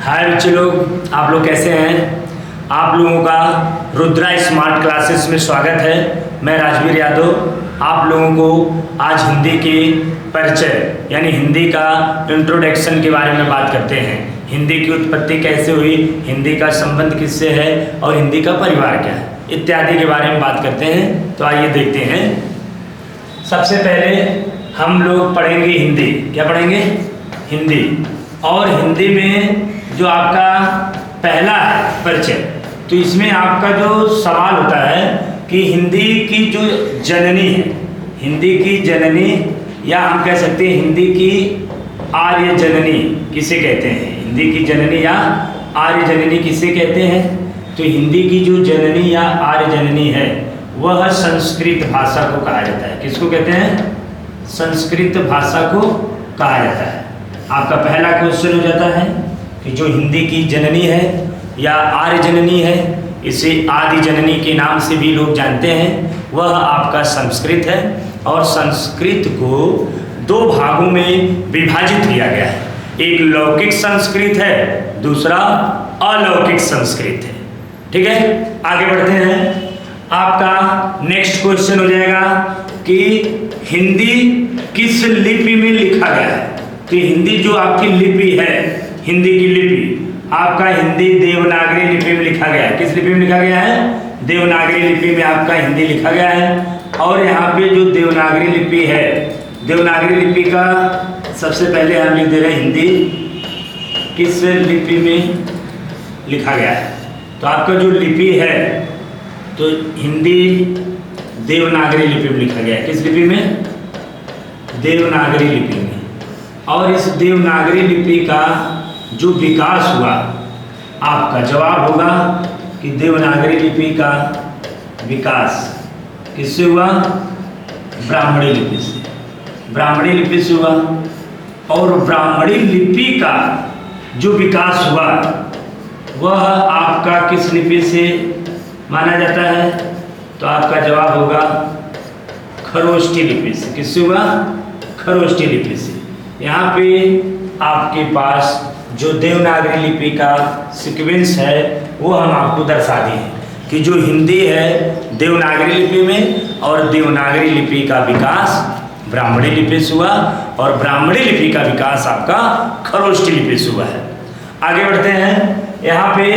हाय बच्चे लोग, आप लोग कैसे हैं? आप लोगों का रुद्रा स्मार्ट क्लासेस में स्वागत है। मैं राजवीर यादव आप लोगों को आज हिंदी के परिचय यानी हिंदी का इंट्रोडक्शन के बारे में बात करते हैं। हिंदी की उत्पत्ति कैसे हुई, हिंदी का संबंध किससे है और हिंदी का परिवार क्या है इत्यादि के बारे में बात करते हैं। तो आइए देखते हैं। सबसे पहले हम लोग पढ़ेंगे हिंदी। क्या पढ़ेंगे? हिंदी। और हिंदी में जो आपका पहला है परिचय, तो इसमें आपका जो सवाल होता है कि हिंदी की जो जननी है, हिंदी की जननी या हम कह सकते हैं हिंदी की आर्य जननी किसे कहते हैं? हिंदी की जननी या आर्य जननी किसे कहते हैं? तो हिंदी की जो जननी या आर्य जननी है वह संस्कृत भाषा को कहा जाता है। किसको कहते हैं? संस्कृत भाषा को कहा जाता है। आपका पहला क्वेश्चन हो जाता है कि जो हिंदी की जननी है या आर्य जननी है, इसे आदि जननी के नाम से भी लोग जानते हैं, वह आपका संस्कृत है। और संस्कृत को दो भागों में विभाजित किया गया है। एक लौकिक संस्कृत है, दूसरा अलौकिक संस्कृत है। ठीक है, आगे बढ़ते हैं। आपका नेक्स्ट क्वेश्चन हो जाएगा कि हिंदी किस लिपि में लिखा गया है। तो हिंदी जो आपकी लिपि है, हिंदी की लिपि आपका हिंदी देवनागरी लिपि में लिखा गया है। किस लिपि में लिखा गया है? देवनागरी लिपि में आपका हिंदी लिखा गया है। और यहाँ पे जो देवनागरी लिपि है, देवनागरी लिपि का सबसे पहले हम लिख दे रहे हैं हिंदी किस लिपि में लिखा गया है। तो आपका जो लिपि है तो हिंदी देवनागरी लिपि में लिखा गया है। किस लिपि में? देवनागरी लिपि में। और इस देवनागरी लिपि का जो विकास हुआ, आपका जवाब होगा कि देवनागरी लिपि का विकास किससे हुआ? ब्राह्मणी लिपि से। ब्राह्मणी लिपि से हुआ। और ब्राह्मणी लिपि का जो विकास हुआ वह आपका किस लिपि से माना जाता है? तो आपका जवाब होगा खरोष्ठी लिपि से। किससे हुआ? खरोष्ठी लिपि से। यहाँ पे आपके पास जो देवनागरी लिपि का सीक्वेंस है वो हम आपको दर्शा दिए हैं कि जो हिंदी है देवनागरी लिपि में, और देवनागरी लिपि का विकास ब्राह्मणी लिपि से हुआ, और ब्राह्मणी लिपि का विकास आपका खरोष्ठी लिपि से हुआ है। आगे बढ़ते हैं। यहाँ पे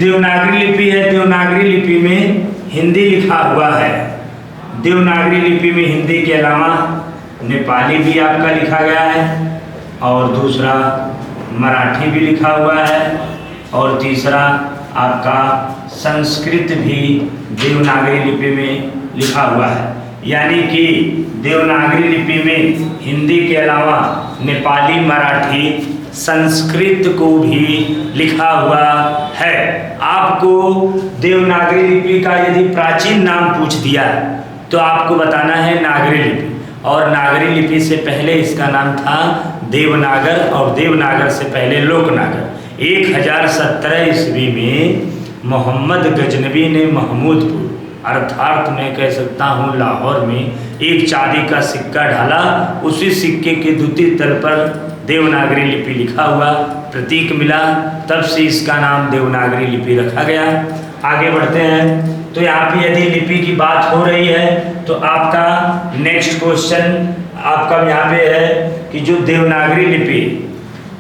देवनागरी लिपि है, देवनागरी लिपि में हिंदी लिखा हुआ है। देवनागरी लिपि में हिंदी के अलावा नेपाली भी आपका लिखा गया है, और दूसरा मराठी भी लिखा हुआ है, और तीसरा आपका संस्कृत भी देवनागरी लिपि में लिखा हुआ है। यानी कि देवनागरी लिपि में हिंदी के अलावा नेपाली, मराठी, संस्कृत को भी लिखा हुआ है। आपको देवनागरी लिपि का यदि प्राचीन नाम पूछ दिया तो आपको बताना है नागरी लिपि, और नागरी लिपि से पहले इसका नाम था देवनागर, और देवनागर से पहले लोकनागर। 1017 ईस्वी में मोहम्मद गजनबी ने महमूदपुर अर्थात मैं कह सकता हूँ लाहौर में एक चांदी का सिक्का ढाला। उसी सिक्के के द्वितीय तल पर देवनागरी लिपि लिखा हुआ प्रतीक मिला, तब से इसका नाम देवनागरी लिपि रखा गया। आगे बढ़ते हैं। तो यहाँ पे यदि लिपि की बात हो रही है तो आपका नेक्स्ट क्वेश्चन आपका यहाँ पे है कि जो देवनागरी लिपि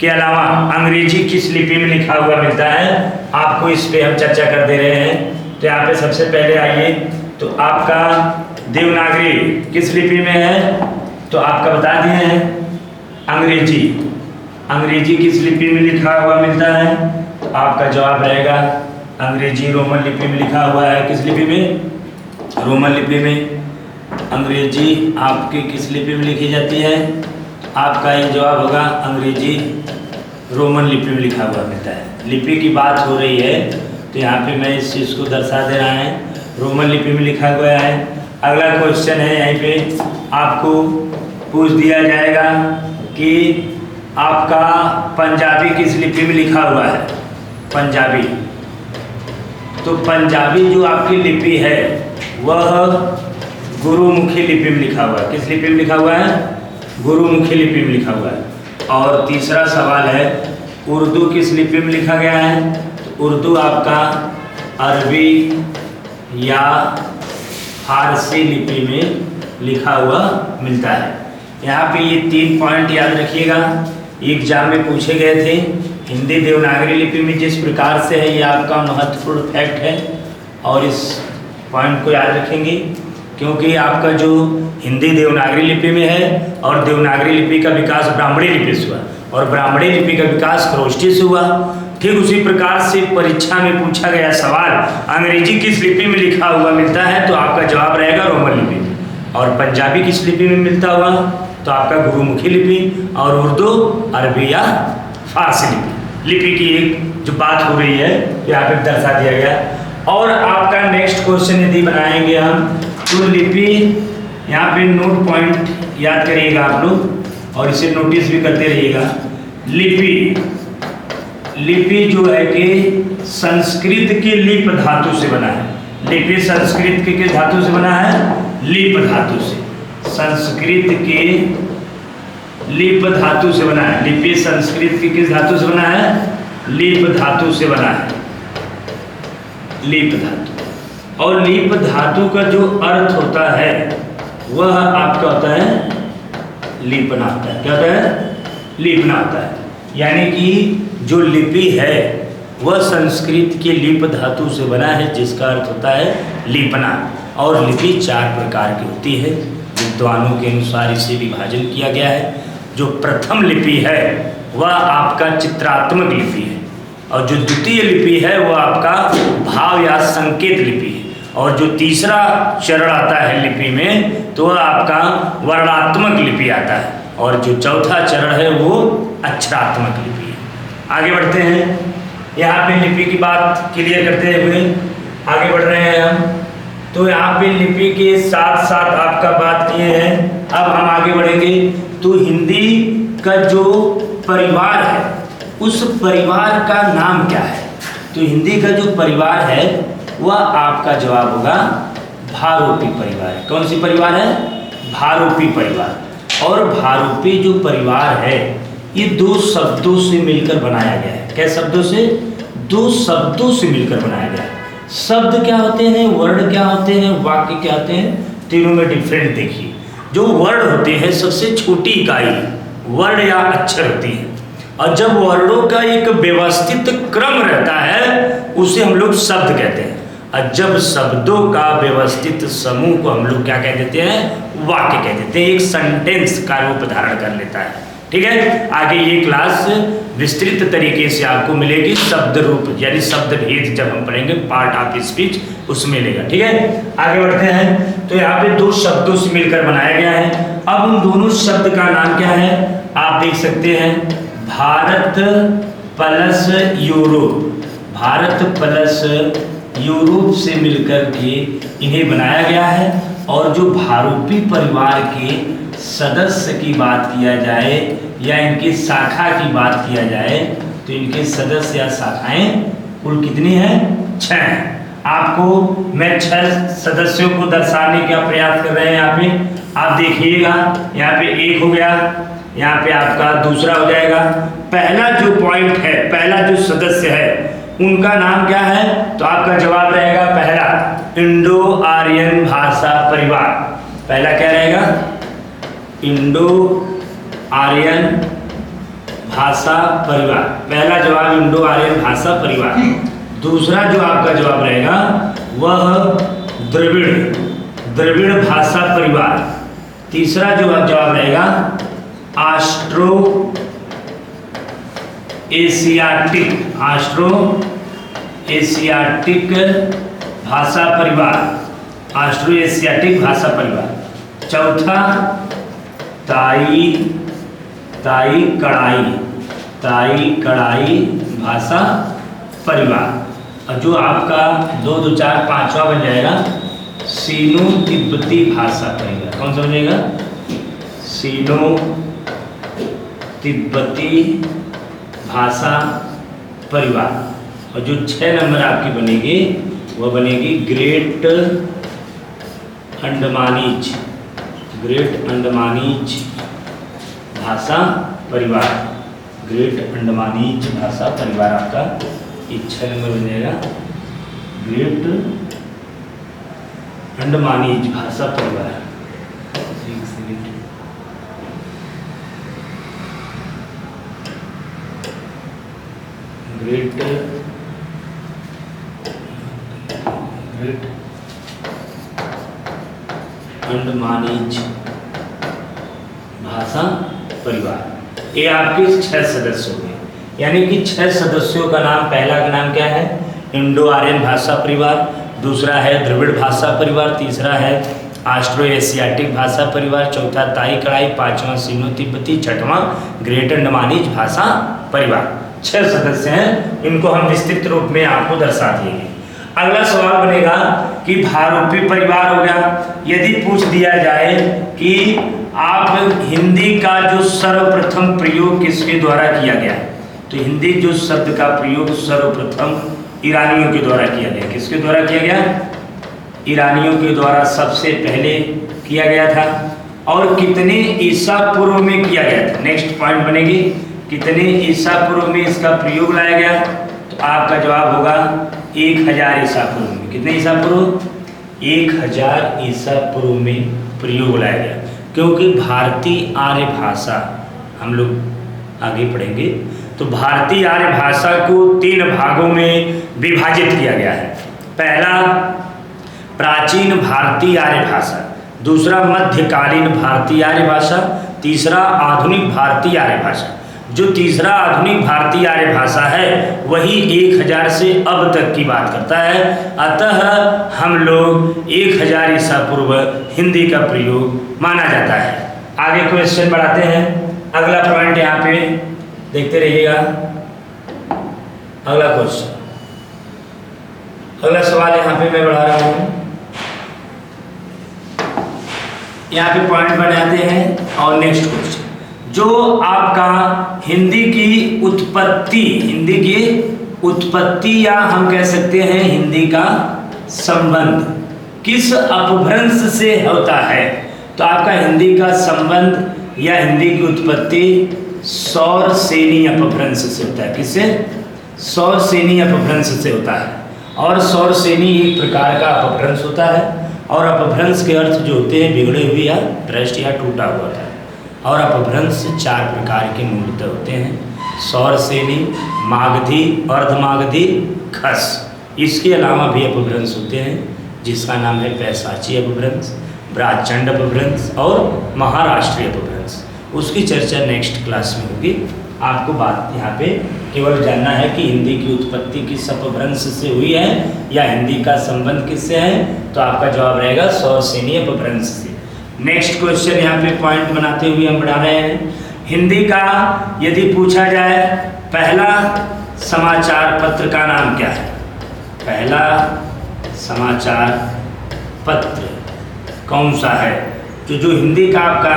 के अलावा अंग्रेजी किस लिपि में लिखा हुआ मिलता है, आपको इस पे हम चर्चा कर दे रहे हैं। तो यहाँ पे सबसे पहले आइए, तो आपका देवनागरी किस लिपि में है? तो आपका बता दिए हैं अंग्रेजी। अंग्रेजी किस लिपि में लिखा हुआ मिलता है? तो आपका जवाब रहेगा अंग्रेजी रोमन लिपि में लिखा हुआ है। किस लिपि में? रोमन लिपि में। अंग्रेजी आपकी किस लिपि में लिखी जाती है? आपका ये जवाब होगा अंग्रेजी रोमन लिपि में लिखा हुआ मिलता है। लिपि की बात हो रही है तो यहाँ पे मैं इस चीज़ को दर्शा दे रहा है, रोमन लिपि में लिखा हुआ है। अगला क्वेश्चन है, यहीं पे आपको पूछ दिया जाएगा कि आपका पंजाबी किस लिपि में लिखा हुआ है? पंजाबी। तो पंजाबी जो आपकी लिपि है वह गुरुमुखी लिपि में लिखा हुआ है। किस लिपि में लिखा हुआ है? गुरुमुखी लिपि में लिखा हुआ है। और तीसरा सवाल है उर्दू किस लिपि में लिखा गया है? तो उर्दू आपका अरबी या फारसी लिपि में लिखा हुआ मिलता है। यहाँ पे ये 3 पॉइंट याद रखिएगा, एग्जाम में पूछे गए थे। हिंदी देवनागरी लिपि में जिस प्रकार से है, ये आपका महत्वपूर्ण फैक्ट है और इस पॉइंट को याद रखेंगे, क्योंकि आपका जो हिंदी देवनागरी लिपि में है और देवनागरी लिपि का विकास ब्राह्मणी लिपि से हुआ और ब्राह्मणी लिपि का विकास खरोष्ठी से हुआ। ठीक उसी प्रकार से परीक्षा में पूछा गया सवाल अंग्रेजी किस लिपि में लिखा हुआ मिलता है, तो आपका जवाब रहेगा रोमन लिपि में। और पंजाबी किस लिपि में मिलता हुआ, तो आपका गुरुमुखी लिपि। और उर्दू अरबी या फारसी लिपि की एक जो बात हो रही है यहाँ पे दर्शा दिया गया। और आपका नेक्स्ट क्वेश्चन यदि बनाएंगे हम, तो लिपि यहाँ पे नोट पॉइंट याद करिएगा आप लोग और इसे नोटिस भी करते रहिएगा। लिपि जो है कि संस्कृत के लिप धातु से बना है। लिपि संस्कृत के किस धातु से बना है? लिप धातु से। संस्कृत के लिप धातु से बना है। लिपि संस्कृत के किस धातु से बना है? लिप धातु से बना है। लिप धातु। और लिप धातु का जो अर्थ होता है वह आपका होता है लीपना होता है। क्या होता है? लीपना होता है। यानी कि जो लिपि है वह संस्कृत के लिप धातु से बना है, जिसका अर्थ होता है लीपना। और लिपि 4 प्रकार की होती है। विद्वानों के अनुसार इसे विभाजन किया गया है। जो प्रथम लिपि है वह आपका चित्रात्मक लिपि है और जो द्वितीय लिपि है वह आपका भाव या संकेत लिपि है। और जो तीसरा चरण आता है लिपि में तो वह आपका वर्णात्मक लिपि आता है और जो चौथा चरण है वो अक्षरात्मक लिपि है। आगे बढ़ते हैं। यहाँ पे लिपि की बात क्लियर करते हुए आगे बढ़ रहे हैं हम। तो यहाँ पे लिपि के साथ साथ आपका बात किए हैं। अब हम आगे बढ़ेंगे। तो हिंदी का जो परिवार है उस परिवार का नाम क्या है? तो हिंदी का जो परिवार है वह आपका जवाब होगा भारोपी परिवार। कौन सी परिवार है? भारोपी परिवार। और भारोपी जो परिवार है ये 2 शब्दों से मिलकर बनाया गया है। क्या शब्दों से? 2 शब्दों से मिलकर बनाया गया है। शब्द क्या होते हैं, वर्ड क्या होते हैं, वाक्य क्या होते हैं, तीनों में डिफरेंट देखिए। जो वर्ड होते हैं सबसे छोटी इकाई वर्ड या अक्षर होती है और जब वर्डों का एक व्यवस्थित क्रम रहता है उसे हम लोग शब्द कहते हैं। और जब शब्दों का व्यवस्थित समूह को हम लोग क्या कह देते हैं? वाक्य कह देते हैं। एक सेंटेंस का रूप धारण कर लेता है। ठीक है, आगे ये क्लास विस्तृत तरीके से आपको मिलेगी। शब्द रूप यानी शब्द भेद जब हम पढ़ेंगे पार्ट ऑफ स्पीच उसमें मिलेगा। ठीक है, आगे बढ़ते हैं। तो यहाँ पे 2 शब्दों से मिलकर बनाया गया है। अब उन दोनों शब्द का नाम क्या है आप देख सकते हैं। Bharat plus Europe. Bharat plus Europe से मिलकर के इन्हें बनाया गया है। और जो भारोपी परिवार के सदस्य की बात किया जाए या इनकी शाखा की बात किया जाए तो इनके सदस्य या शाखाएं कुल कितनी हैं? 6 हैं। आपको मैं 6 सदस्यों को दर्शाने का प्रयास कर रहे हैं। यहाँ पे आप देखिएगा, यहाँ पे 1 हो गया, यहाँ पे आपका दूसरा हो जाएगा। पहला जो पॉइंट है, पहला जो सदस्य है उनका नाम क्या है? तो आपका जवाब रहेगा पहला इंडो आर्यन भाषा परिवार। पहला क्या रहेगा? इंडो आर्यन भाषा परिवार। पहला जवाब इंडो आर्यन भाषा परिवार। दूसरा जो आपका जवाब रहेगा वह द्रविड़ भाषा परिवार। तीसरा जो जवाब रहेगा ऑस्ट्रो एशियाटिक भाषा परिवार। ऑस्ट्रो एशियाटिक भाषा परिवार। चौथा ताई कड़ाई भाषा परिवार। और जो आपका 2 2 4 5वां बन जाएगा सीनो तिब्बती भाषा परिवार। कौन सा बनेगा? सीनो तिब्बती भाषा परिवार। और जो 6 नंबर आपकी बनेगी वह बनेगी ग्रेट अंडमानीज भाषा परिवार। ग्रेट अंडमानीज भाषा परिवार आपका 6 नंबर बन जाएगा। ग्रेट अंडमानीज भाषा परिवार। ग्रेट अंडमानीज भाषा परिवार। ये आपके 6 सदस्य हो गए, यानी कि 6 सदस्यों का नाम, पहला का नाम क्या है? इंडो आर्यन भाषा परिवार, दूसरा है द्रविड़ भाषा परिवार, तीसरा है ऑस्ट्रो एशियाटिक भाषा परिवार, चौथा ताई कड़ाई, पांचवा सिनो तिब्बती, छठवां ग्रेट अंडमानीज भाषा परिवार। 6 सदस्य हैं, इनको हम विस्तृत रूप में आपको दर्शा देंगे। अगला सवाल बनेगा कि भारूपी परिवार हो गया। यदि पूछ दिया जाए कि आप हिंदी का जो सर्वप्रथम प्रयोग किसके द्वारा किया गया, तो हिंदी जो शब्द का प्रयोग सर्वप्रथम ईरानियों के द्वारा किया गया। किसके द्वारा किया गया? ईरानियों के द्वारा सबसे पहले किया गया था। और कितने ईसा पूर्व में किया गया था? नेक्स्ट पॉइंट बनेगी, कितने ईसा पूर्व में इसका प्रयोग लाया गया? तो आपका जवाब होगा 1000 ईसा पूर्व में। कितने ईसा पूर्व? 1000 ईसा पूर्व में प्रयोग लाया गया। क्योंकि भारतीय आर्य भाषा, हम लोग आगे पढ़ेंगे, तो भारतीय आर्य भाषा को 3 भागों में विभाजित किया गया है। पहला प्राचीन भारतीय आर्य भाषा, दूसरा मध्यकालीन भारतीय आर्य भाषा, तीसरा आधुनिक भारतीय आर्य भाषा। जो तीसरा आधुनिक भारतीय आर्य भाषा है वही 1000 से अब तक की बात करता है। अतः हम लोग 1000 ईसा पूर्व हिंदी का प्रयोग माना जाता है। आगे क्वेश्चन बढ़ाते हैं। अगला पॉइंट यहाँ पे देखते रहिएगा। अगला क्वेश्चन, अगला सवाल यहाँ पे मैं बढ़ा रहा हूँ। यहाँ पे पॉइंट बनाते हैं और नेक्स्ट क्वेश्चन, जो आपका हिंदी की उत्पत्ति या हम कह सकते हैं हिंदी का संबंध किस अपभ्रंश से होता है? तो आपका हिंदी का संबंध या हिंदी की उत्पत्ति सौरसेनी अपभ्रंश से होता है। किससे? सौरसेनी अपभ्रंश से होता है। और सौरसेनी एक प्रकार का अपभ्रंश होता है। और अपभ्रंश के अर्थ जो होते हैं बिगड़े हुए या भ्रष्ट या टूटा हुआ था। और अपभ्रंश 4 प्रकार के मूलतः होते हैं: सौरसेनी, मागधी, अर्धमागधी, खस। इसके अलावा भी अपभ्रंश होते हैं जिसका नाम है पैशाची अपभ्रंश, ब्राचंड अपभ्रंश और महाराष्ट्रीय अपभ्रंश। उसकी चर्चा नेक्स्ट क्लास में होगी। आपको बात यहाँ पे केवल जानना है कि हिंदी की उत्पत्ति किस अपभ्रंश से हुई है या हिंदी का संबंध किससे है। तो आपका जवाब रहेगा सौरसेनी अपभ्रंश से। नेक्स्ट क्वेश्चन यहाँ पे पॉइंट बनाते हुए हम बढ़ा रहे हैं। हिंदी का यदि पूछा जाए पहला समाचार पत्र का नाम क्या है? पहला समाचार पत्र कौन सा है? तो जो हिंदी का आपका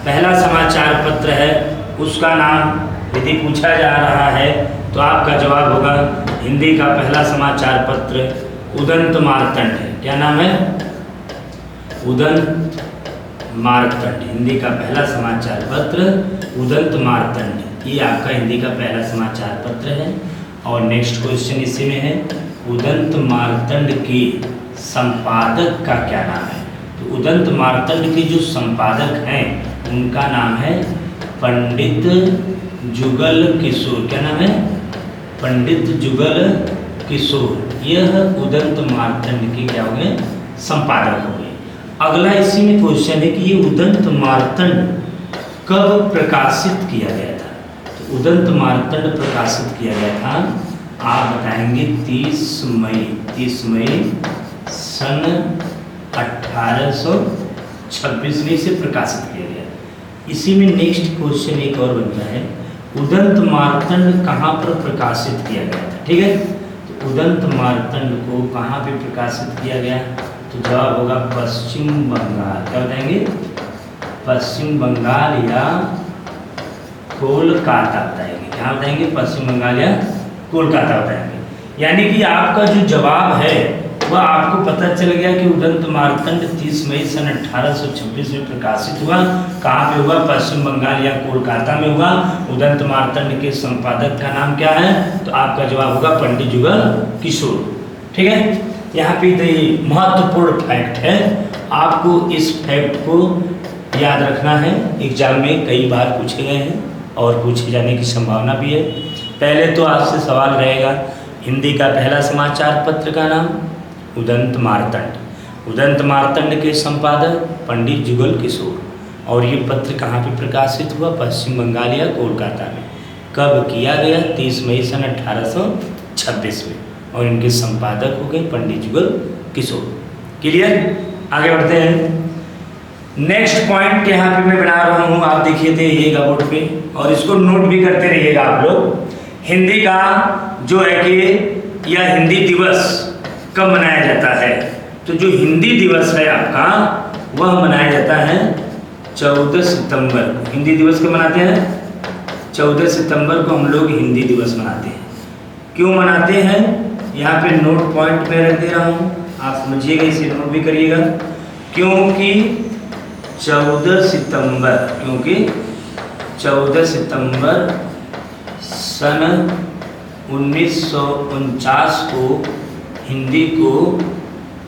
पहला समाचार पत्र है उसका नाम यदि पूछा जा रहा है तो आपका जवाब होगा हिंदी का पहला समाचार पत्र उदंत मार्तंड है। क्या नाम है? उदंत मार्तंड। हिंदी का पहला समाचार पत्र उदंत मार्तंड, ये आपका हिंदी का पहला समाचार पत्र है। और नेक्स्ट क्वेश्चन इसी में है, उदंत मार्तंड के संपादक का क्या नाम है? तो उदंत मार्तंड के जो संपादक हैं उनका नाम है पंडित जुगल किशोर। क्या नाम है? पंडित जुगल किशोर। यह उदंत मार्तंड के क्या हो गए? संपादक हो गए। अगला इसी में क्वेश्चन है कि ये उदंत मार्तंड कब प्रकाशित किया गया था? तो उदंत मार्तंड प्रकाशित किया गया था, आप बताएंगे 30 मई सन 1826 में इसे प्रकाशित किया गया। इसी में नेक्स्ट क्वेश्चन एक और बनता है, उदंत मार्तंड कहाँ पर प्रकाशित किया गया था? ठीक है, तो उदंत मार्तंड को कहाँ पे प्रकाशित किया गया? तो जवाब होगा पश्चिम बंगाल। क्या बताएंगे? पश्चिम बंगाल या कोलकाता बताएंगे। क्या बताएंगे? पश्चिम बंगाल या कोलकाता बताएंगे। यानी कि आपका जो जवाब है वह आपको पता चल गया कि उदंत मार्तंड 30 मई सन 1826 में प्रकाशित हुआ। कहाँ पे हुआ? पश्चिम बंगाल या कोलकाता में हुआ। उदंत मार्तंड के संपादक का नाम क्या है? तो आपका जवाब होगा पंडित जुगल किशोर। ठीक है, यहाँ पे महत्वपूर्ण फैक्ट है, आपको इस फैक्ट को याद रखना है। एग्जाम में कई बार पूछे गए हैं और पूछे जाने की संभावना भी है। पहले तो आपसे सवाल रहेगा, हिंदी का पहला समाचार पत्र का नाम? उदंत मार्तंड। उदंत मार्तंड के संपादक पंडित जुगल किशोर। और ये पत्र कहाँ पे प्रकाशित हुआ? पश्चिम बंगाल या कोलकाता में। कब किया गया? 30 मई सन 1826 में। और इनके संपादक हो गए पंडित जुगल किशोर। क्लियर? आगे बढ़ते हैं। नेक्स्ट पॉइंट यहाँ पे मैं बना रहा हूँ, आप देखिए रहिएगा बोर्ड पे और इसको नोट भी करते रहिएगा आप लोग। हिंदी का जो है कि यह हिंदी दिवस कब मनाया जाता है? तो जो हिंदी दिवस है आपका वह मनाया जाता है 14 सितंबर। हिंदी दिवस कब मनाते हैं? 14 सितंबर को हम लोग हिंदी दिवस मनाते हैं। क्यों मनाते हैं? यहाँ पे नोट पॉइंट में रख दे रहा हूँ, आप समझिएगा, इसे नोट भी करिएगा। क्योंकि 14 सितंबर, क्योंकि 14 सितंबर सन 1949 को हिंदी को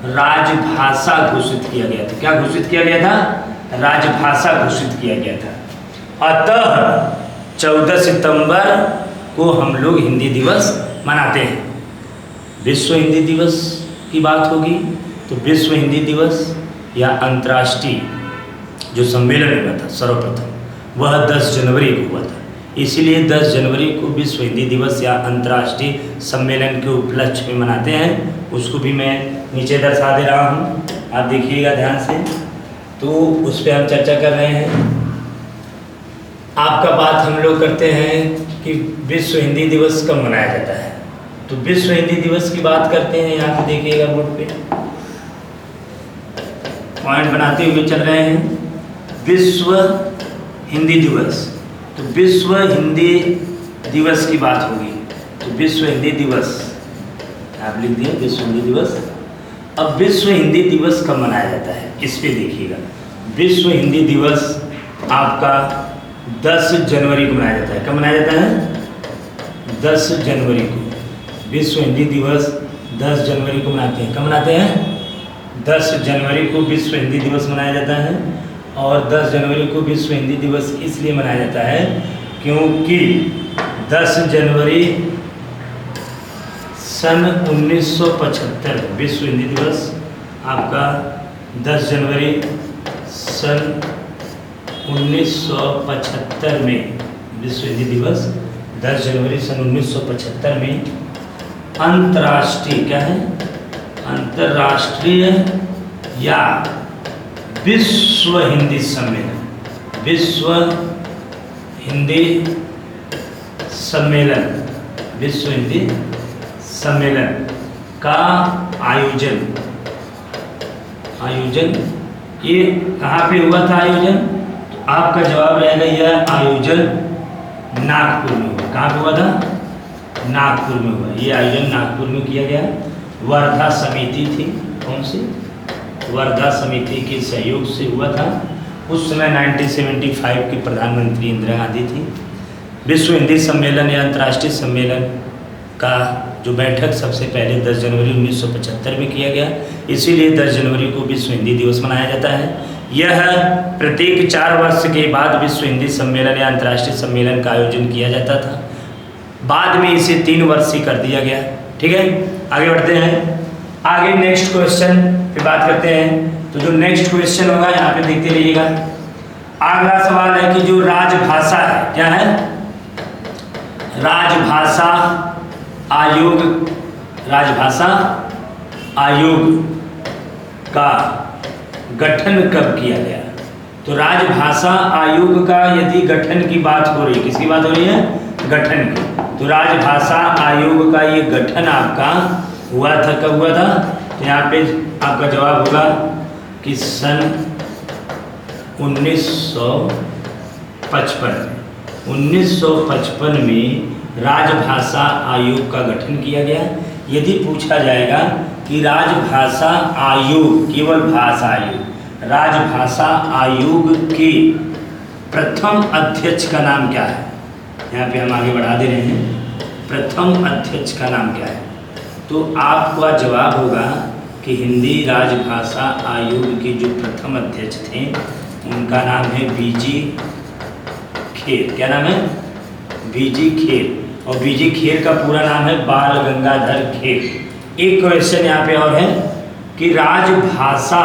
राजभाषा घोषित किया गया था। क्या घोषित किया गया था? राजभाषा घोषित किया गया था। अतः 14 सितंबर को हम लोग हिंदी दिवस मनाते हैं। विश्व हिंदी दिवस की बात होगी तो विश्व हिंदी दिवस या अंतर्राष्ट्रीय जो सम्मेलन हुआ था सर्वप्रथम वह 10 जनवरी को हुआ था। इसीलिए 10 जनवरी को विश्व हिंदी दिवस या अंतर्राष्ट्रीय सम्मेलन के उपलक्ष्य में मनाते हैं। उसको भी मैं नीचे दर्शा दे रहा हूँ, आप देखिएगा ध्यान से। तो उस पर हम चर्चा कर रहे हैं। आपका बात हम लोग करते हैं कि विश्व हिंदी दिवस कब मनाया जाता है। तो विश्व हिंदी दिवस की बात करते हैं, यहाँ पे देखिएगा बोर्ड पे पॉइंट बनाते हुए चल रहे हैं। विश्व हिंदी दिवस, तो विश्व हिंदी दिवस की बात होगी। तो विश्व हिंदी दिवस आप लिख दिए, विश्व हिंदी दिवस। अब विश्व हिंदी दिवस कब मनाया जाता है इस पे देखिएगा। विश्व हिंदी दिवस आपका 10 जनवरी को मनाया जाता है। कब मनाया जाता है? 10 जनवरी को। विश्व हिंदी दिवस 10 जनवरी को मनाते हैं। कब मनाते हैं? 10 जनवरी को विश्व हिंदी दिवस मनाया जाता है। और 10 जनवरी को विश्व हिंदी दिवस इसलिए मनाया जाता है क्योंकि 10 जनवरी सन 1975 विश्व हिंदी दिवस आपका 10 जनवरी सन 1975 में विश्व हिंदी दिवस 10 जनवरी सन 1975 में अंतर्राष्ट्रीय, क्या है? अंतर्राष्ट्रीय या विश्व हिंदी सम्मेलन, विश्व हिंदी सम्मेलन, विश्व हिंदी सम्मेलन का आयोजन ये कहाँ पे हुआ था आयोजन? तो आपका जवाब रहेगा यह आयोजन नागपुर में हुआ। कहाँ पे हुआ था? नागपुर में हुआ। ये आयोजन नागपुर में किया गया। वर्धा समिति थी, कौन सी? वर्धा समिति के सहयोग से हुआ था। उस समय 1975 की प्रधानमंत्री इंदिरा गांधी थी। विश्व हिंदी सम्मेलन या अंतर्राष्ट्रीय सम्मेलन का जो बैठक सबसे पहले 10 जनवरी 1975 में किया गया, इसीलिए 10 जनवरी को विश्व हिंदी दिवस मनाया जाता है। यह प्रत्येक 4 वर्ष के बाद विश्व हिंदी सम्मेलन या अंतर्राष्ट्रीय सम्मेलन का आयोजन किया जाता था। बाद में इसे 3 वर्षीय कर दिया गया। ठीक है, आगे बढ़ते हैं। आगे नेक्स्ट क्वेश्चन पे बात करते हैं। तो जो नेक्स्ट क्वेश्चन होगा यहाँ पे देखते रहिएगा। अगला सवाल है कि जो राजभाषा है, क्या है? राजभाषा आयोग, राजभाषा आयोग का गठन कब किया गया? तो राजभाषा आयोग का यदि गठन की बात हो रही है, किसकी बात हो रही है? गठन की। तो राजभाषा आयोग का ये गठन आपका हुआ था, कब हुआ था? तो यहाँ पे आपका जवाब होगा कि सन 1955 में राजभाषा आयोग का गठन किया गया। यदि पूछा जाएगा कि राजभाषा आयोग, केवल भाषा आयोग, राजभाषा आयोग के प्रथम अध्यक्ष का नाम क्या है? यहाँ पे हम आगे बढ़ा दे रहे हैं। प्रथम अध्यक्ष का नाम क्या है? तो आपका जवाब होगा कि हिंदी राजभाषा आयोग के जो प्रथम अध्यक्ष थे उनका नाम है बीजी खेर। क्या नाम है? बीजी खेर। और बीजी खेर का पूरा नाम है बाल गंगाधर खेर। एक क्वेश्चन यहाँ पे और है कि राजभाषा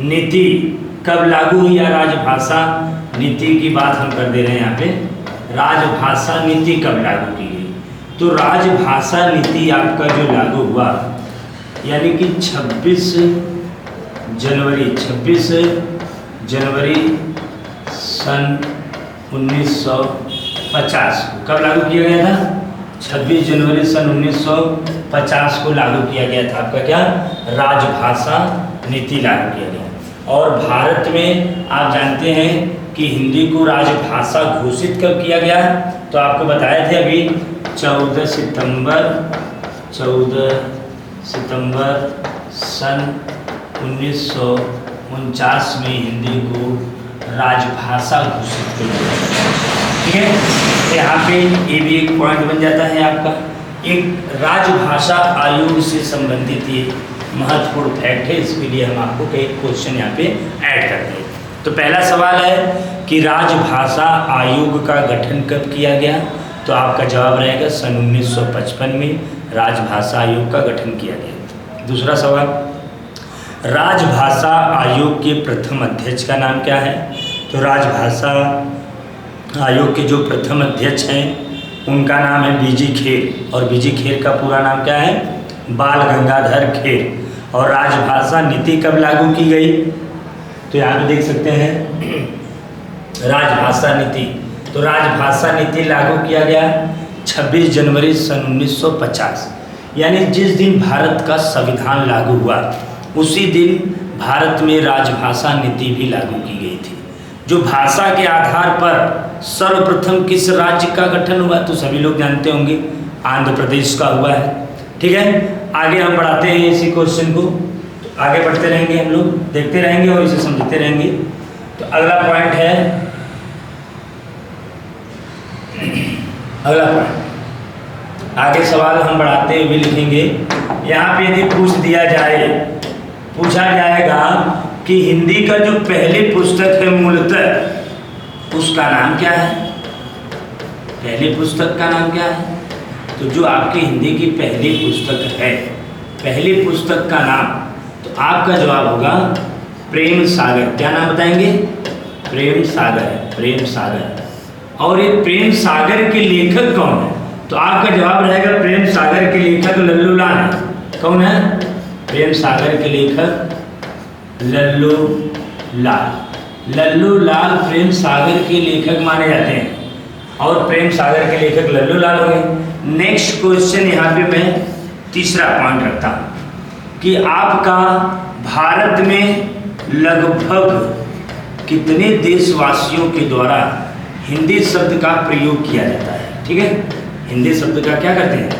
नीति कब लागू हुई? या राजभाषा नीति की बात हम कर दे रहे हैं यहाँ पे। राजभाषा नीति कब लागू की गई? तो राजभाषा नीति आपका जो लागू हुआ यानी कि 26 जनवरी सन 1950 कब लागू किया गया था? 26 जनवरी सन 1950 को लागू किया गया था। आपका क्या? राजभाषा नीति लागू किया गया। और भारत में आप जानते हैं कि हिंदी को राजभाषा घोषित कब किया गया? तो आपको बताए थे अभी 14 सितंबर सन 1949 में हिंदी को राजभाषा घोषित किया गया। ठीक है, तो यहाँ पे ये भी एक पॉइंट बन जाता है आपका। एक राजभाषा आयोग से संबंधित ये महत्वपूर्ण फैक्ट है, इसके लिए हम आपको कई क्वेश्चन यहाँ पे ऐड करते हैं। तो पहला सवाल है कि राजभाषा आयोग का गठन कब किया गया? तो आपका जवाब रहेगा सन 1955 में राजभाषा आयोग का गठन किया गया। दूसरा सवाल, राजभाषा आयोग के प्रथम अध्यक्ष का नाम क्या है? तो राजभाषा आयोग के जो प्रथम अध्यक्ष हैं उनका नाम है बीजी खेर। और बीजी खेर का पूरा नाम क्या है? बाल गंगाधर खेर। और राजभाषा नीति कब लागू की गई? तो यहाँ पे देख सकते हैं राजभाषा नीति। तो राजभाषा नीति लागू किया गया 26 जनवरी सन 1950, यानी जिस दिन भारत का संविधान लागू हुआ उसी दिन भारत में राजभाषा नीति भी लागू की गई थी। जो भाषा के आधार पर सर्वप्रथम किस राज्य का गठन हुआ? तो सभी लोग जानते होंगे, आंध्र प्रदेश का हुआ है। ठीक है, आगे हम बढ़ाते हैं इसी क्वेश्चन को। तो आगे बढ़ते रहेंगे, हम लोग देखते रहेंगे और इसे समझते रहेंगे। तो अगला पॉइंट है, अगला पॉइंट आगे सवाल हम बढ़ाते हुए लिखेंगे। यहाँ पे यदि पूछा जाएगा कि हिंदी का जो पहली पुस्तक है मूलतः उसका नाम क्या है? पहली पुस्तक का नाम क्या है? तो जो आपकी हिंदी की पहली पुस्तक है, पहली पुस्तक का नाम, तो आपका जवाब होगा प्रेम सागर। क्या नाम बताएंगे? प्रेम सागर। और ये प्रेम सागर के लेखक कौन है? तो आपका जवाब रहेगा प्रेम सागर के लेखक लल्लू लाल है। कौन है? प्रेम सागर के लेखक लल्लू लाल प्रेम सागर के लेखक माने जाते हैं। और प्रेम सागर के लेखक लल्लू लाल हो गए। नेक्स्ट क्वेश्चन यहाँ पे मैं तीसरा पॉइंट रखता हूँ कि आपका भारत में लगभग कितने देशवासियों के द्वारा हिंदी शब्द का प्रयोग किया जाता है? ठीक है, हिंदी शब्द का क्या करते हैं?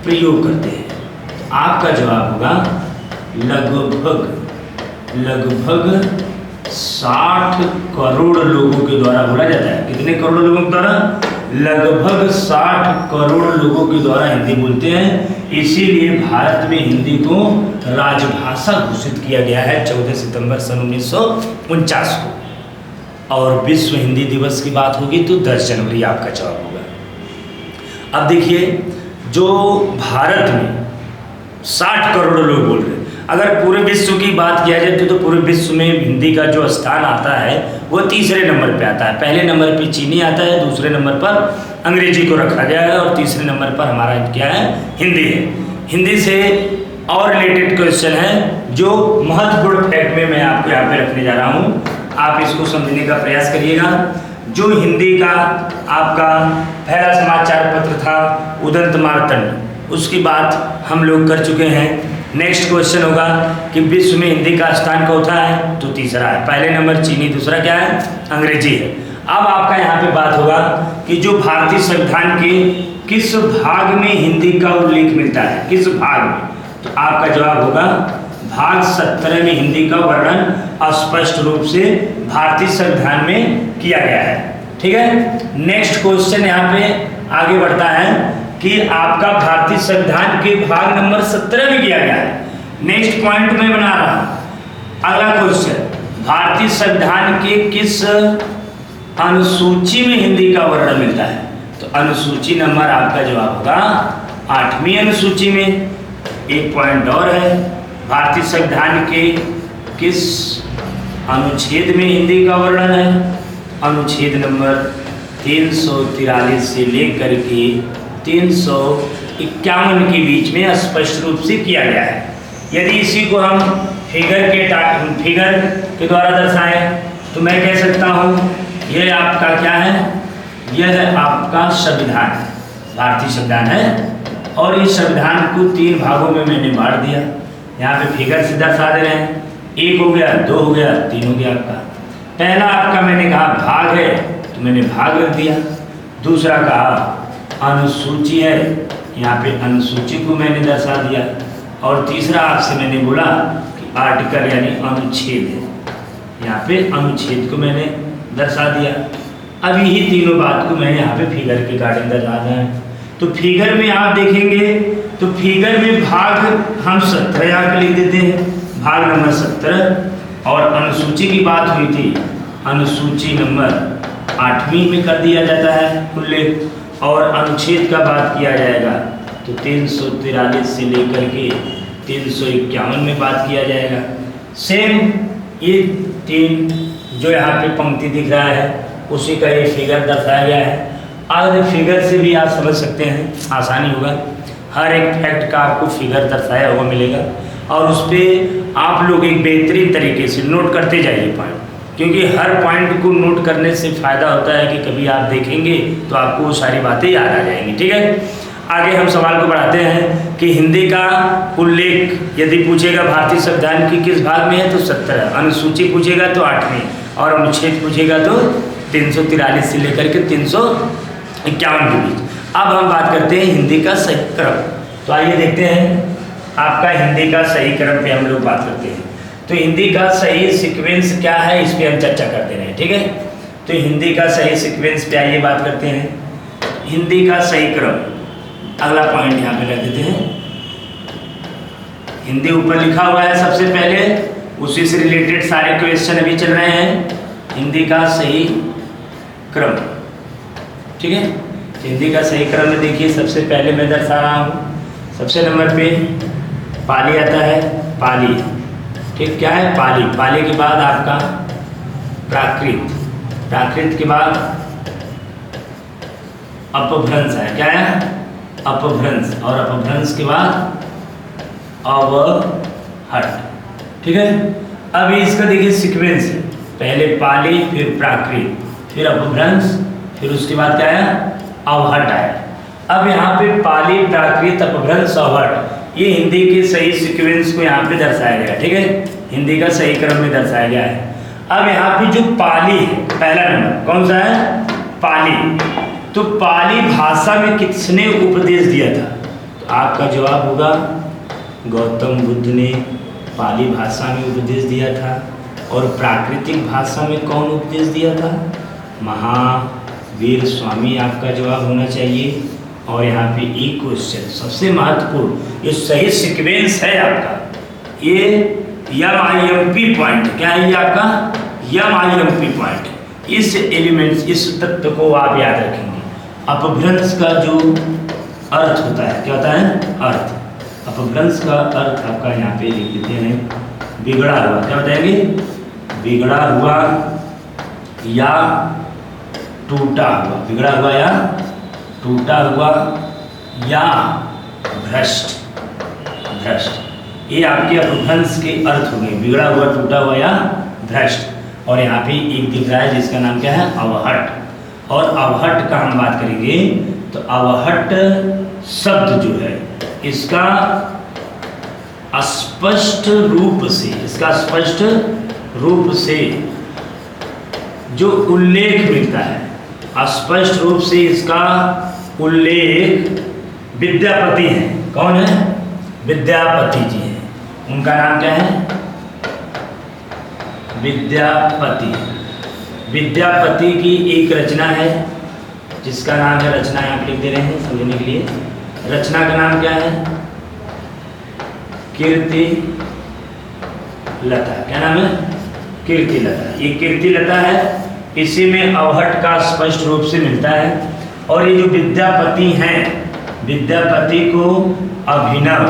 प्रयोग करते हैं। तो आपका जवाब होगा लगभग 60 करोड़ लोगों के द्वारा बोला जाता है। कितने करोड़ लोगों के द्वारा? लगभग 60 करोड़ लोगों के द्वारा हिंदी बोलते हैं। इसीलिए भारत में हिंदी को राजभाषा घोषित किया गया है 14 सितंबर सन 1949 को। और विश्व हिंदी दिवस की बात होगी तो 10 जनवरी आपका जवाब होगा। अब देखिए, जो भारत में 60 करोड़ लोग बोल रहे हैं, अगर पूरे विश्व की बात किया जाए तो पूरे विश्व में हिंदी का जो स्थान आता है वो तीसरे नंबर पे आता है। पहले नंबर पे चीनी आता है, दूसरे नंबर पर अंग्रेजी को रखा गया है और तीसरे नंबर पर हमारा क्या है? हिंदी है। हिंदी से और रिलेटेड क्वेश्चन है जो महत्वपूर्ण फैक्ट में मैं आपको यहाँ पे रखने जा रहा हूँ, आप इसको समझने का प्रयास करिएगा। जो हिंदी का आपका पहला समाचार पत्र था उदंत मार्तंड, उसकी बात हम लोग कर चुके हैं। नेक्स्ट क्वेश्चन होगा कि विश्व में हिंदी का स्थान चौथा है तो तीसरा है। पहले नंबर चीनी, दूसरा क्या है? अंग्रेजी है। अब आपका यहाँ पे बात होगा कि जो भारतीय संविधान के किस भाग में हिंदी का उल्लेख मिलता है? किस भाग में? तो आपका जवाब होगा भाग 17 में हिंदी का वर्णन स्पष्ट रूप से भारतीय संविधान में किया गया है। ठीक है, नेक्स्ट क्वेश्चन यहाँ पे आगे बढ़ता है कि आपका भारतीय संविधान के भाग नंबर 17 में किया गया है। नेक्स्ट पॉइंट में बना रहा हूं। अगला क्वेश्चन, भारतीय संविधान के किस अनुसूची में हिंदी का वर्णन मिलता है? तो अनुसूची नंबर आपका जवाब होगा 8वीं अनुसूची में। एक पॉइंट और है, भारतीय संविधान के किस अनुच्छेद में हिंदी का वर्णन है? अनुच्छेद नंबर 343 से लेकर के 351 के बीच में स्पष्ट रूप से किया गया है। यदि इसी को हम फिगर के द्वारा दर्शाएं तो मैं कह सकता हूँ यह आपका क्या है? यह है आपका संविधान, भारतीय संविधान है। और इस संविधान को 3 भागों में मैंने बांट दिया। यहाँ पे फिगर से दर्शा दे रहे हैं, 1 हो गया, 2 हो गया, 3 हो गया आपका। पहला आपका मैंने कहा भाग है तो मैंने भाग रख दिया। दूसरा कहा अनुसूची है, यहाँ पे अनुसूची को मैंने दर्शा दिया। और तीसरा आपसे मैंने बोला कि आर्टिकल यानी अनुच्छेद है, यहाँ पे अनुच्छेद को मैंने दर्शा दिया। अब यही तीनों बात को मैंने यहाँ पे फिगर के अकॉर्डिंग दर्शा दिया है। तो फिगर में आप देखेंगे तो फिगर में भाग हम 17 यहाँ पे लिख देते हैं, भाग नंबर 17। और अनुसूची की बात हुई थी, अनुसूची नंबर 8वीं में कर दिया जाता है उल्लेख। और अनुच्छेद का बात किया जाएगा तो 343 से लेकर के 351 में बात किया जाएगा। सेम ये 3 जो यहाँ पे पंक्ति दिख रहा है उसी का ये फिगर दर्शाया गया है। अगर फिगर से भी आप समझ सकते हैं, आसानी होगा। हर एक फैक्ट का आपको फिगर दर्शाया हुआ मिलेगा और उस पर आप लोग एक बेहतरीन तरीके से नोट करते जाइए पॉइंट, क्योंकि हर पॉइंट को नोट करने से फ़ायदा होता है कि कभी आप देखेंगे तो आपको वो सारी बातें याद आ जाएंगी। ठीक है, आगे हम सवाल को बढ़ाते हैं कि हिंदी का उल्लेख यदि पूछेगा भारतीय संविधान की किस भाग में है तो 17, अनुसूची पूछेगा तो 8वीं, और अनुच्छेद पूछेगा तो 343 से लेकर के 351 के बीच। अब हम बात करते हैं हिंदी का सही क्रम। तो आइए देखते हैं आपका हिंदी का सही क्रम पे हम लोग बात करते हैं। तो हिंदी का सही सीक्वेंस क्या है इस पे हम चर्चा करते हैं। ठीक है, तो हिंदी का सही सीक्वेंस पे आइए बात करते हैं। हिंदी का सही क्रम, अगला पॉइंट यहाँ पे रख देते हैं। हिंदी ऊपर लिखा हुआ है सबसे पहले, उसी से रिलेटेड सारे क्वेश्चन अभी चल रहे हैं। हिंदी का सही क्रम, ठीक है। हिंदी का सही क्रम में देखिए सबसे पहले मैं दर्शा रहा हूँ, सबसे नंबर पे पाली आता है, पाली, ठीक, क्या है पाली। पाली के बाद आपका प्राकृत, प्राकृत के बाद अपभ्रंश है, क्या है अपभ्रंश, और अपभ्रंश के बाद अवहट। ठीक है, अब इसका देखिए सीक्वेंस है, पहले पाली, फिर प्राकृत, फिर अपभ्रंश, फिर उसके बाद क्या है अवहट आया। अब यहाँ पे पाली, प्राकृत, अपभ्रंश, अवहट, ये हिंदी के सही सीक्वेंस को यहाँ पे दर्शाया गया। ठीक है, हिंदी का सही क्रम में दर्शाया गया है। अब यहाँ पे जो पाली है, पहला नंबर कौन सा है पाली। तो पाली भाषा में किसने उपदेश दिया था? तो आपका जवाब होगा गौतम बुद्ध ने पाली भाषा में उपदेश दिया था। और प्राकृतिक भाषा में कौन उपदेश दिया था? महावीर स्वामी आपका जवाब होना चाहिए। और यहाँ पे एक क्वेश्चन सबसे महत्वपूर्ण, ये सही सीक्वेंस है आपका, ये MIMP पॉइंट, क्या है ये आपका MIMP पॉइंट। इस एलिमेंट्स, इस तत्व को आप याद रखेंगे। अपभ्रंश का जो अर्थ होता है, क्या होता है अर्थ, अपभ्रंश का अर्थ आपका यहाँ पे लिख देते हैं बिगड़ा हुआ, क्या बताएंगे बिगड़ा हुआ या टूटा हुआ, बिगड़ा हुआ या टूटा हुआ या भ्रष्ट, भ्रष्ट, ये आपके अपभ्रंश के अर्थ हो गए, बिगड़ा हुआ, टूटा हुआ या भ्रष्ट। और यहाँ पे एक दिख रहा है जिसका नाम क्या है अवहट। और अवहट का हम बात करेंगे तो अवहट शब्द जो है इसका स्पष्ट रूप से, इसका स्पष्ट रूप से जो उल्लेख मिलता है, स्पष्ट रूप से इसका उल्लेख विद्यापति है। कौन है? विद्यापति जी हैं। उनका नाम क्या है? विद्यापति। विद्यापति की एक रचना है जिसका नाम है, रचना यहाँ पे लिख दे रहे हैं समझने के लिए। रचना का नाम क्या है? कीर्ति लता। क्या नाम है? कीर्ति लता। ये कीर्ति लता है, इसी में अवहट का स्पष्ट रूप से मिलता है। और ये जो विद्यापति हैं, विद्यापति को अभिनव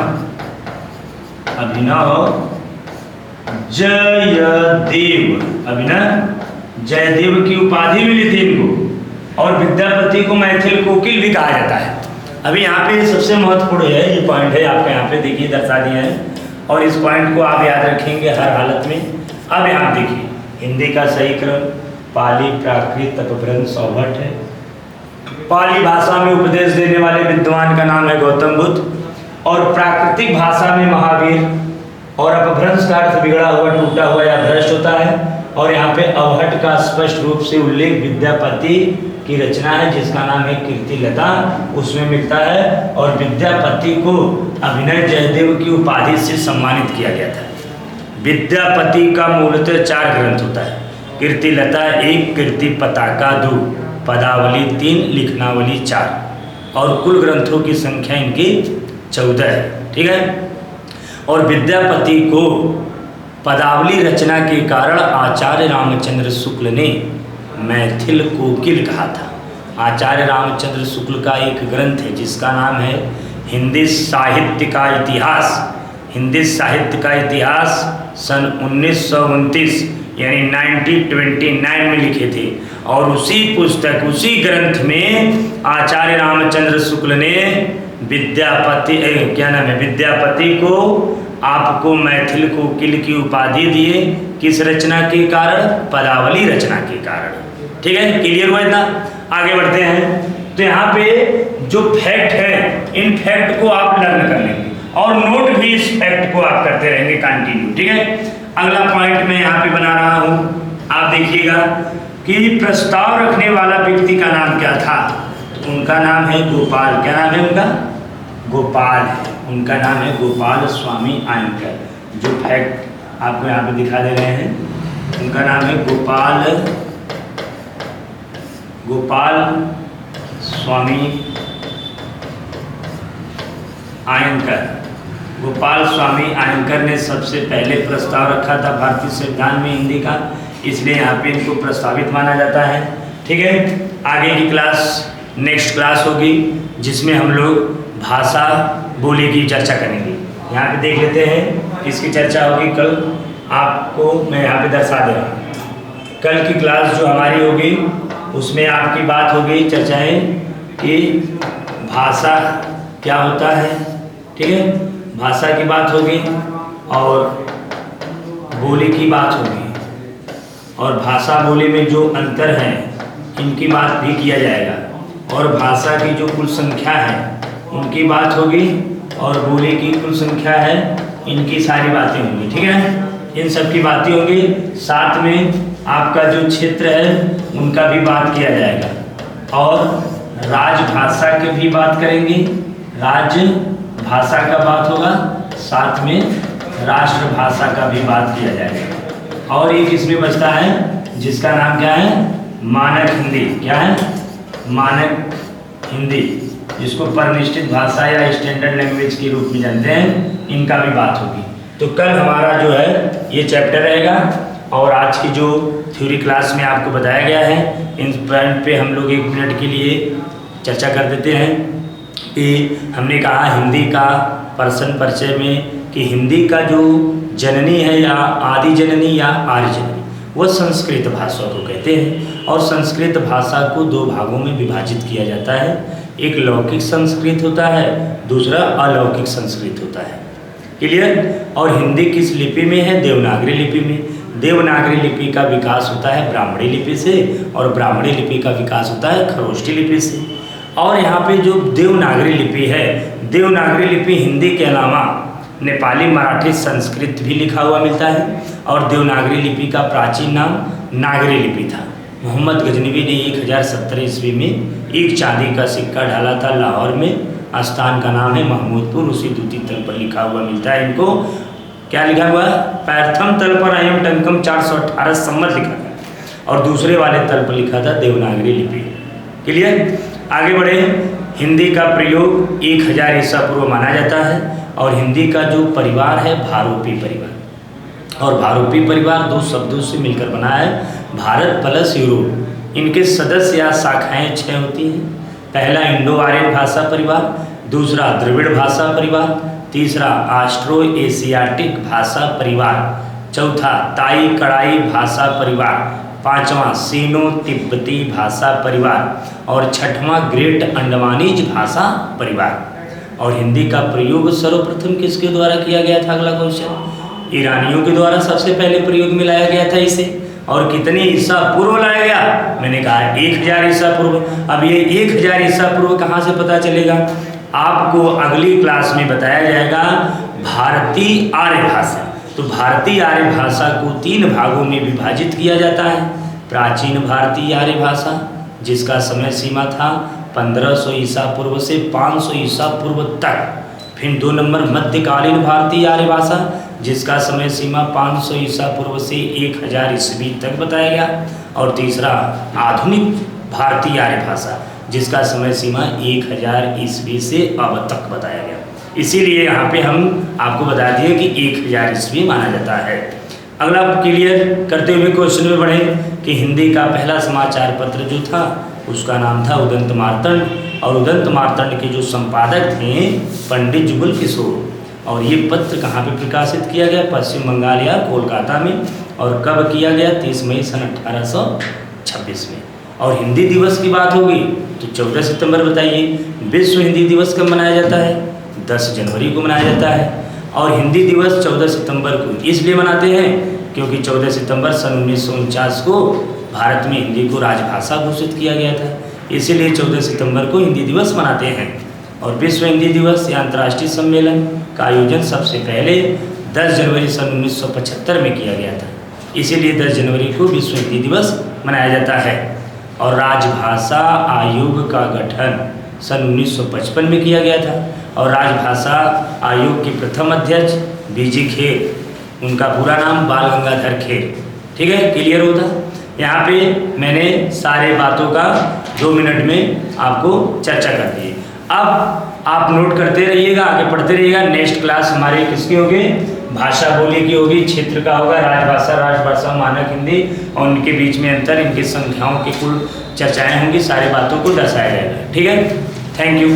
जयदेव, अभिनव जयदेव की उपाधि मिली थी इनको। और विद्यापति को मैथिल कोकिल भी कहा जाता है। अभी यहाँ पे सबसे महत्वपूर्ण है, ये पॉइंट है आपके यहाँ पे देखिए दर्शा दिया है, और इस पॉइंट को आप याद रखेंगे हर हालत में। अब यहाँ देखिए हिंदी का सही क्रम पाली, प्राकृत, अपभ्रंश, अवहट है। पाली भाषा में उपदेश देने वाले विद्वान का नाम है गौतम बुद्ध, और प्राकृतिक भाषा में महावीर, और अपभ्रंश का अर्थ बिगड़ा हुआ, टूटा हुआ या भ्रष्ट होता है। और यहाँ पे अवहट का स्पष्ट रूप से उल्लेख विद्यापति की रचना है जिसका नाम है कीर्ति लता, उसमें मिलता है। और विद्यापति को अभिनव जयदेव की उपाधि से सम्मानित किया गया था। विद्यापति का मूलतः 4 ग्रंथ होता है। कीर्ति लता 1, कीर्ति पताका 2, पदावली 3, लिखनावली 4, और कुल ग्रंथों की संख्या इनकी 14 है। ठीक है। और विद्यापति को पदावली रचना के कारण आचार्य रामचंद्र शुक्ल ने मैथिल कोकिल कहा था। आचार्य रामचंद्र शुक्ल का एक ग्रंथ है जिसका नाम है हिंदी साहित्य का इतिहास। हिंदी साहित्य का इतिहास सन 1929 यानी 1929 में लिखे थे। और उसी पुस्तक, उसी ग्रंथ में आचार्य रामचंद्र शुक्ल ने विद्यापति विद्यापति को आपको मैथिल कोकिल की उपाधि दिए। किस रचना के कारण? पदावली रचना के कारण। ठीक है, क्लियर हुआ इतना? आगे बढ़ते हैं। तो यहाँ पे जो फैक्ट है, इन फैक्ट को आप लर्न कर लेंगे और नोट भी इस फैक्ट को आप करते रहेंगे कंटिन्यू। ठीक है। अगला पॉइंट मैं यहाँ पे बना रहा हूँ, आप देखिएगा कि प्रस्ताव रखने वाला व्यक्ति का नाम क्या था? तो उनका नाम है गोपाल। क्या नाम है उनका? गोपाल है। उनका नाम है गोपाल स्वामी आयंकर। जो फैक्ट आपको यहाँ पे दिखा दे रहे हैं, उनका नाम है गोपाल स्वामी आयंकर। गोपाल स्वामी आयंकर ने सबसे पहले प्रस्ताव रखा था भारतीय संविधान में हिंदी का, इसलिए यहाँ पे इनको प्रस्तावित माना जाता है। ठीक है। आगे की क्लास नेक्स्ट क्लास होगी जिसमें हम लोग भाषा बोली की चर्चा करेंगे। यहाँ पे देख लेते हैं किसकी चर्चा होगी कल, आपको मैं यहाँ पे दर्शा दे रहा हूँ। कल की क्लास जो हमारी होगी उसमें आपकी बात होगी, चर्चाएं कि भाषा क्या होता है। ठीक है, भाषा की बात होगी और बोली की बात होगी, और भाषा बोली में जो अंतर है इनकी बात भी किया जाएगा, और भाषा की जो कुल संख्या है उनकी बात होगी, और बोली की कुल संख्या है इनकी सारी बातें होंगी। ठीक है, इन सब की बातें होंगी। साथ में आपका जो क्षेत्र है उनका भी बात किया जाएगा, और राजभाषा की भी बात करेंगे। राजभाषा का बात होगा, साथ में राष्ट्रभाषा का भी बात किया जाएगा। और एक इसमें बचता है जिसका नाम क्या है? मानक हिंदी। क्या है? मानक हिंदी, जिसको परिनिष्ठित भाषा या स्टैंडर्ड लैंग्वेज के रूप में जानते हैं, इनका भी बात होगी। तो कल हमारा जो है ये चैप्टर रहेगा, और आज की जो थ्योरी क्लास में आपको बताया गया है इन पॉइंट पे हम लोग 1 मिनट के लिए चर्चा कर देते हैं। कि हमने कहा हिंदी का पर्सन परिचय में कि हिंदी का जो जननी है या आदि जननी या आर्य जननी, वह संस्कृत भाषा को कहते हैं। और संस्कृत भाषा को 2 भागों में विभाजित किया जाता है। एक लौकिक संस्कृत होता है, दूसरा अलौकिक संस्कृत होता है। क्लियर? और हिंदी किस लिपि में है? देवनागरी लिपि में। देवनागरी लिपि का विकास होता है ब्राह्मणी लिपि से, और ब्राह्मणी लिपि का विकास होता है खरोष्ठी लिपि से। और यहाँ पे जो देवनागरी लिपि है, देवनागरी लिपि हिंदी के अलावा नेपाली, मराठी, संस्कृत भी लिखा हुआ मिलता है। और देवनागरी लिपि का प्राचीन नाम नागरी लिपि था। मोहम्मद गजनवी ने 1070 ईस्वी में एक चांदी का सिक्का डाला था लाहौर में, स्थान का नाम है महमूदपुर, उसी द्वितीय तल पर लिखा हुआ मिलता है इनको। क्या लिखा हुआ? प्रथम तल पर अयम टंकम 418 संवत लिखा था और दूसरे वाले तल पर लिखा था देवनागरी लिपि। क्लियर? आगे बढ़े। हिंदी का प्रयोग 1000 ईसा पूर्व माना जाता है और हिंदी का जो परिवार है भारोपी परिवार, और भारोपी परिवार 2 शब्दों से मिलकर बना है, भारत प्लस यूरोप। इनके सदस्य या शाखाएं 6 होती हैं। पहला इंडो आर्यन भाषा परिवार, दूसरा द्रविड़ भाषा परिवार, तीसरा ऑस्ट्रो एशियाटिक भाषा परिवार, चौथा ताई कड़ाई भाषा परिवार, पांचवा सीनो तिब्बती भाषा परिवार और छठवां ग्रेट अंडमानीज भाषा परिवार। और हिंदी का प्रयोग सर्वप्रथम किसके द्वारा किया गया था? अगला क्वेश्चन, ईरानियों के द्वारा सबसे पहले प्रयोग में लाया गया था इसे। और कितने ईसा पूर्व लाया गया? मैंने कहा 1000 ईसा पूर्व। अब ये 1000 ईसा पूर्व कहाँ से पता चलेगा? आपको अगली क्लास में बताया जाएगा भारतीय आर्य भाषा। तो भारतीय आर्य भाषा को 3 भागों में विभाजित किया जाता है। प्राचीन भारतीय आर्य भाषा जिसका समय सीमा था 1500 ईसा पूर्व से 500 ईसा पूर्व तक। फिर 2 नंबर मध्यकालीन भारतीय आर्य भाषा जिसका समय सीमा 500 ईसा पूर्व से 1000 ईस्वी तक बताया गया। और तीसरा आधुनिक भारतीय आर्य भाषा जिसका समय सीमा 1000 ईस्वी से अब तक बताया गया। इसीलिए यहाँ पे हम आपको बता दिए कि 1000 ईस्वी माना जाता है। अगला क्लियर करते हुए क्वेश्चन में बढ़े कि हिंदी का पहला समाचार पत्र जो था उसका नाम था उदंत मार्तंड, और उदंत मार्तंड के जो संपादक थे पंडित जुगल किशोर। और ये पत्र कहाँ पे प्रकाशित किया गया? पश्चिम बंगाल या कोलकाता में। और कब किया गया? 30 मई सन 1826 में। और हिंदी दिवस की बात होगी तो 14 सितंबर बताइए। विश्व हिंदी दिवस कब मनाया जाता है? 10 जनवरी को मनाया जाता है। और हिंदी दिवस 14 सितंबर को इसलिए मनाते हैं क्योंकि 14 सितंबर सन 1949 को भारत में हिंदी को राजभाषा घोषित किया गया था, इसीलिए 14 सितंबर को हिंदी दिवस मनाते हैं। और विश्व हिंदी दिवस या अंतर्राष्ट्रीय सम्मेलन का आयोजन सबसे पहले 10 जनवरी सन 1975 में किया गया था, इसीलिए 10 जनवरी को विश्व हिंदी दिवस मनाया जाता है। और राजभाषा आयोग का गठन सन 1955 में किया गया था और राजभाषा आयोग के प्रथम अध्यक्ष बीजी खेर, उनका पूरा नाम बाल गंगाधर खेर। ठीक है, क्लियर होता? यहाँ पे मैंने सारे बातों का 2 मिनट में आपको चर्चा कर दी। अब आप नोट करते रहिएगा, आगे पढ़ते रहिएगा। नेक्स्ट क्लास हमारी किसकी होगी? भाषा बोली की होगी, क्षेत्र का होगा, राजभाषा, मानक हिंदी और उनके बीच में अंतर, इनकी संख्याओं की कुल चर्चाएं होंगी, सारी बातों को दर्शाया जाएगा। ठीक है, थैंक यू।